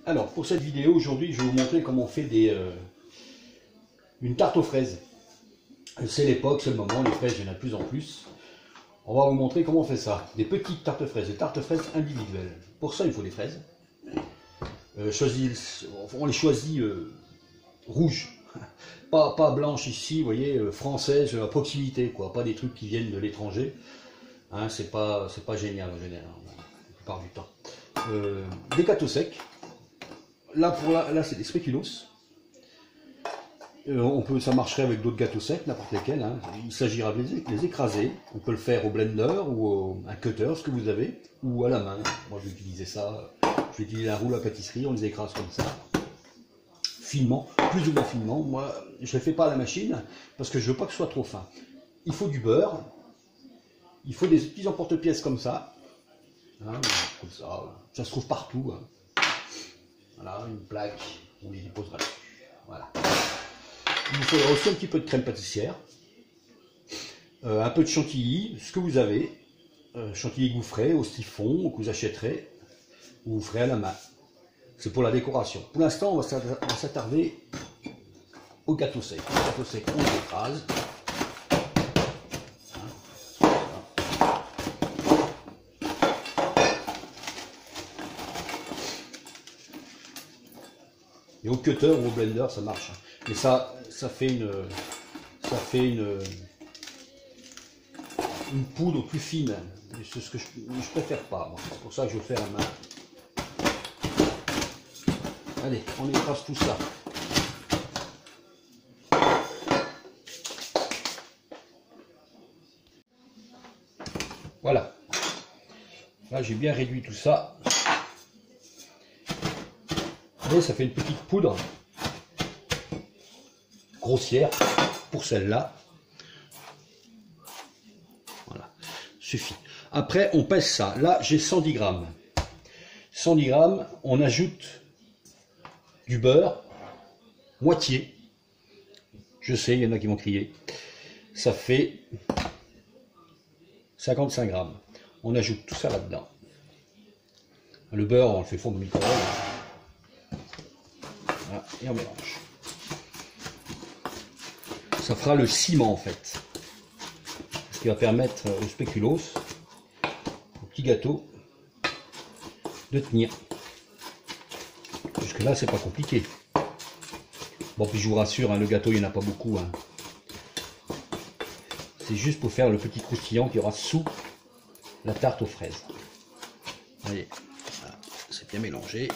Alors, pour cette vidéo, aujourd'hui, je vais vous montrer comment on fait une tarte aux fraises. C'est l'époque, c'est le moment, les fraises, il y en a de plus en plus. On va vous montrer comment on fait ça. Des petites tartes fraises, des tartes fraises individuelles. Pour ça, il faut des fraises. On les choisit rouges, pas blanches ici, vous voyez, françaises à proximité, quoi. Pas des trucs qui viennent de l'étranger. Hein, c'est pas génial en général, la plupart du temps. Des gâteaux secs. Là c'est des spéculoos. Ça marcherait avec d'autres gâteaux secs, n'importe lesquels. Hein. Il s'agira de les écraser. On peut le faire au blender ou un cutter, ce que vous avez, ou à la main. Moi, je vais utiliser ça. Je vais utiliser un rouleau à pâtisserie. On les écrase comme ça, finement, plus ou moins finement. Moi, je ne le fais pas à la machine parce que je veux pas que ce soit trop fin. Il faut du beurre. Il faut des petits emporte-pièces comme ça. Hein, comme ça se trouve partout. Hein. Voilà, une plaque. On les déposera dessus. Voilà. Il vous faudra aussi un petit peu de crème pâtissière, un peu de chantilly, ce que vous avez, chantilly que vous ferez au siphon ou que vous achèterez, ou vous ferez à la main. C'est pour la décoration. Pour l'instant, on va s'attarder au gâteau sec. Le gâteau sec, on l'écrase. Et au cutter ou au blender, ça marche. Mais ça fait une poudre plus fine. C'est ce que je préfère pas. C'est pour ça que je le fais à la main. Allez, on écrase tout ça. Voilà. Là, j'ai bien réduit tout ça. Et ça fait une petite poudre grossière pour celle-là. Voilà, suffit. Après, on pèse ça. Là, j'ai 110 grammes. 110 grammes, on ajoute du beurre, moitié. Je sais, il y en a qui vont crier. Ça fait 55 grammes. On ajoute tout ça là-dedans. Le beurre, on le fait fondre au micro-ondes. Voilà, et on mélange. Ça fera le ciment en fait. Ce qui va permettre au spéculoos, au petit gâteau, de tenir. Jusque là, c'est pas compliqué. Bon, puis je vous rassure, hein, le gâteau, il n'y en a pas beaucoup. Hein. C'est juste pour faire le petit croustillant qu'il y aura sous la tarte aux fraises. Voyez, voilà, c'est bien mélangé.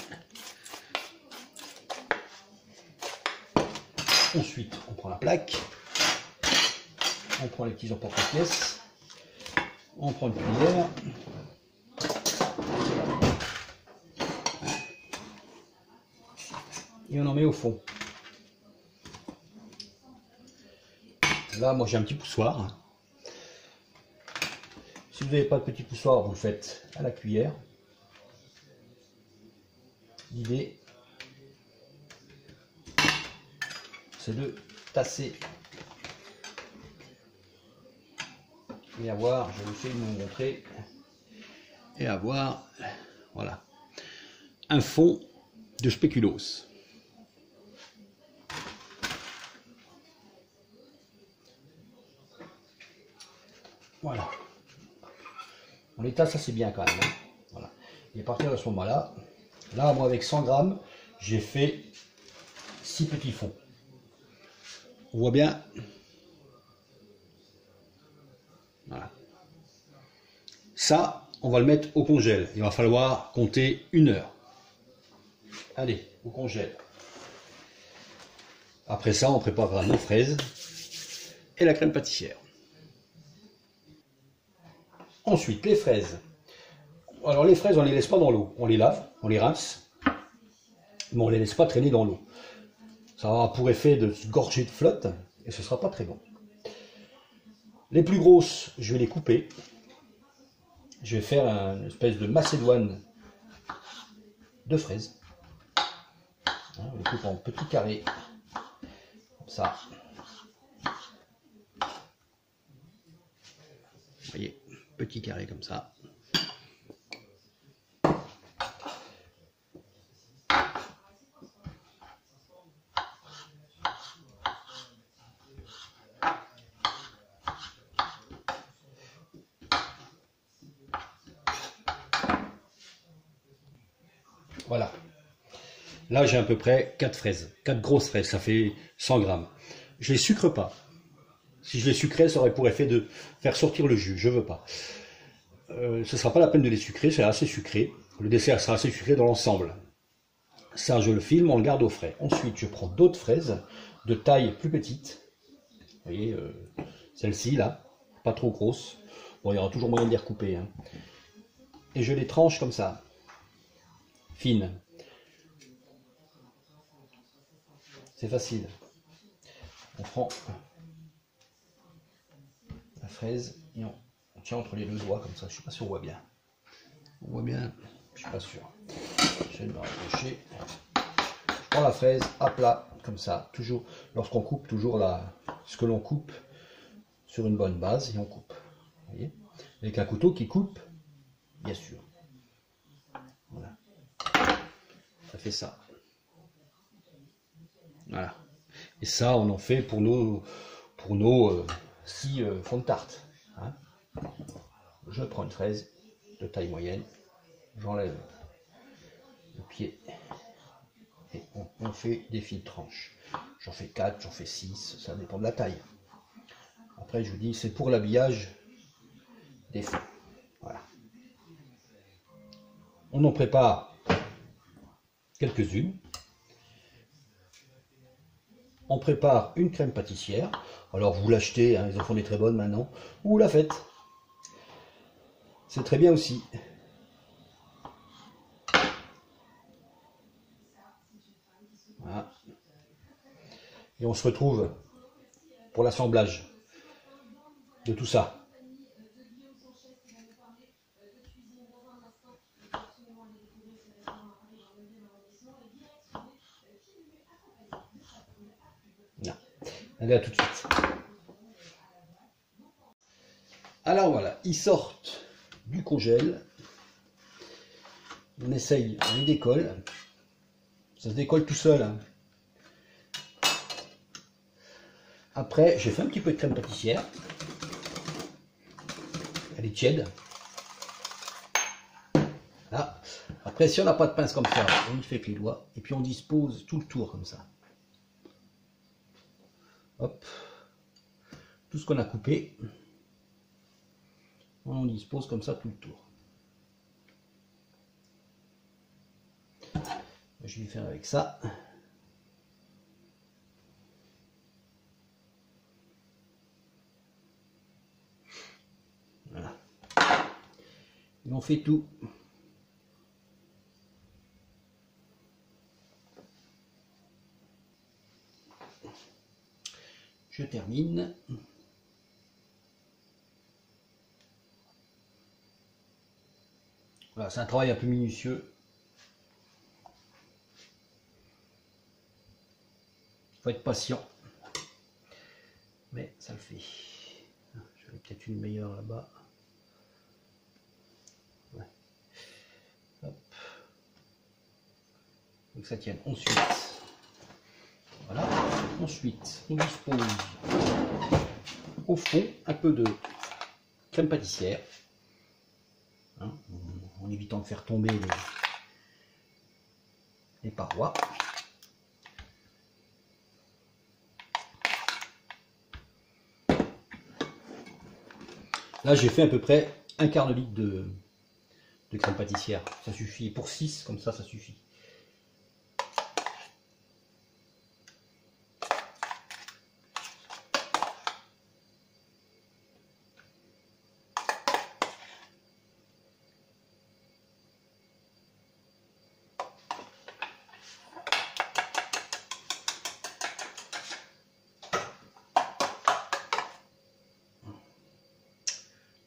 Ensuite, on prend la plaque. On prend les petits emporte-pièces. On prend une cuillère. Et on en met au fond. Là, moi j'ai un petit poussoir. Si vous n'avez pas de petit poussoir, vous le faites à la cuillère. L'idée, c'est de tasser et avoir, je vais essayer de vous montrer, et avoir, voilà, un fond de spéculoos. Voilà. On les tasse assez bien quand même. Hein. Voilà. Et à partir de ce moment-là, là, moi avec 100 grammes, j'ai fait 6 petits fonds. On voit bien. Voilà. Ça, on va le mettre au congèle. Il va falloir compter 1 heure. Allez, au congèle. Après ça, on préparera nos fraises et la crème pâtissière. Ensuite, les fraises. Alors les fraises, on ne les laisse pas dans l'eau. On les lave, on les rince, mais on ne les laisse pas traîner dans l'eau. Ça aura pour effet de se gorger de flotte et ce ne sera pas très bon. Les plus grosses, je vais les couper. Je vais faire une espèce de macédoine de fraises. On les coupe en petits carrés, comme ça. Vous voyez, petit carré comme ça. Voilà. Là, j'ai à peu près 4 fraises, 4 grosses fraises, ça fait 100 grammes. Je les sucre pas. Si je les sucrais, ça aurait pour effet de faire sortir le jus, je veux pas. Ce ne sera pas la peine de les sucrer, c'est assez sucré. Le dessert sera assez sucré dans l'ensemble. Ça, je le filme, on le garde au frais. Ensuite, je prends d'autres fraises de taille plus petite. Vous voyez, celle-ci, là, pas trop grosse. Bon, il y aura toujours moyen de les recouper, hein. Et je les tranche comme ça, fines. C'est facile. On prend la fraise et on tient entre les deux doigts comme ça. Je ne sais pas si on voit bien. On voit bien, je ne suis pas sûr. J'essaie de me rapprocher. Je prends la fraise à plat, comme ça. Toujours, lorsqu'on coupe, toujours ce que l'on coupe sur une bonne base et on coupe. Vous voyez, avec un couteau qui coupe, bien sûr. Voilà. Ça fait ça. Voilà. Et ça, on en fait pour nos 6 fonds de tarte. Hein. Je prends une fraise de taille moyenne, j'enlève le pied et on fait des fines tranches. J'en fais 4, j'en fais 6, ça dépend de la taille. Après, je vous dis, c'est pour l'habillage des fonds. Voilà. On en prépare quelques-unes. On prépare une crème pâtissière. Alors vous l'achetez, hein, ils en font des très bonnes maintenant, ou vous la faites. C'est très bien aussi. Voilà. Et on se retrouve pour l'assemblage de tout ça. Non. Allez, à tout de suite. Alors voilà, ils sortent du congèle. On essaye, on les décolle. Ça se décolle tout seul, hein. Après, j'ai fait un petit peu de crème pâtissière. Elle est tiède. Là. Après, si on n'a pas de pince comme ça, on y fait avec les doigts. Et puis on dispose tout le tour comme ça. Hop. Tout ce qu'on a coupé, on dispose comme ça tout le tour. Je vais faire avec ça. Voilà. Et on fait tout. Je termine. Voilà, c'est un travail un peu minutieux. Il faut être patient. Mais ça le fait. J'avais peut-être une meilleure là-bas. Ouais. Hop. Donc ça tienne. Ensuite, voilà. Ensuite, on dispose au fond un peu de crème pâtissière, hein, en évitant de faire tomber les parois. Là, j'ai fait à peu près un quart de litre de crème pâtissière. Ça suffit. Pour 6, comme ça suffit.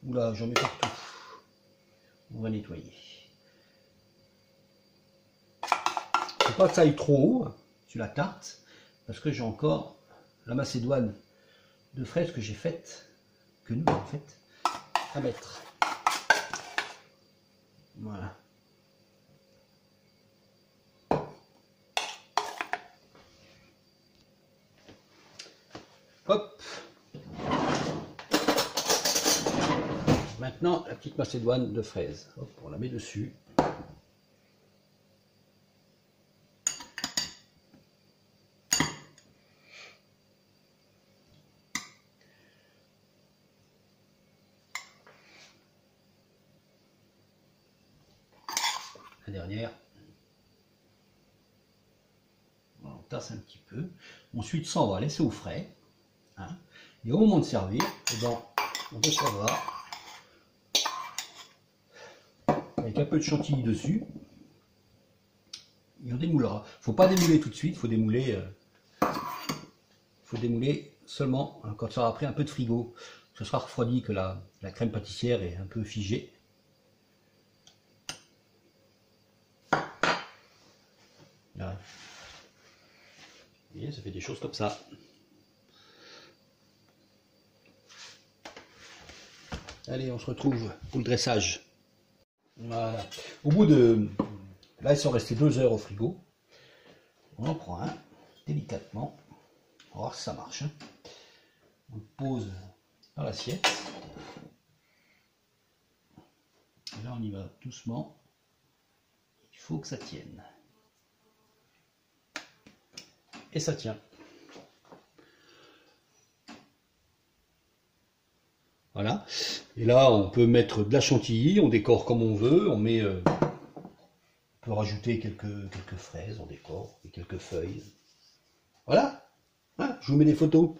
Oula, j'en mets partout. On va nettoyer. Faut pas que ça aille trop haut sur la tarte, parce que j'ai encore la macédoine de fraises que j'ai faite, que nous avons faite, à mettre. Voilà. Hop. Maintenant, la petite macédoine de fraises. Hop, on la met dessus. la dernière. On tasse un petit peu. Ensuite, ça, on va laisser au frais. Hein. Et au moment de servir, eh ben, on peut savoir avec un peu de chantilly dessus. Et on démoulera. Faut pas démouler tout de suite, faut démouler seulement quand ça aura pris un peu de frigo. Ce sera refroidi, que la crème pâtissière est un peu figée. Là. Vous voyez, ça fait des choses comme ça. Allez, on se retrouve pour le dressage. Voilà. Au bout de... Là, ils sont restés 2 heures au frigo. On en prend un, délicatement. On va voir si ça marche. On le pose dans l'assiette. Et là, on y va doucement. Il faut que ça tienne. Et ça tient. Voilà. Et là, on peut mettre de la chantilly, on décore comme on veut, on peut rajouter quelques fraises, on décore, et quelques feuilles. Voilà. Hein, je vous mets des photos.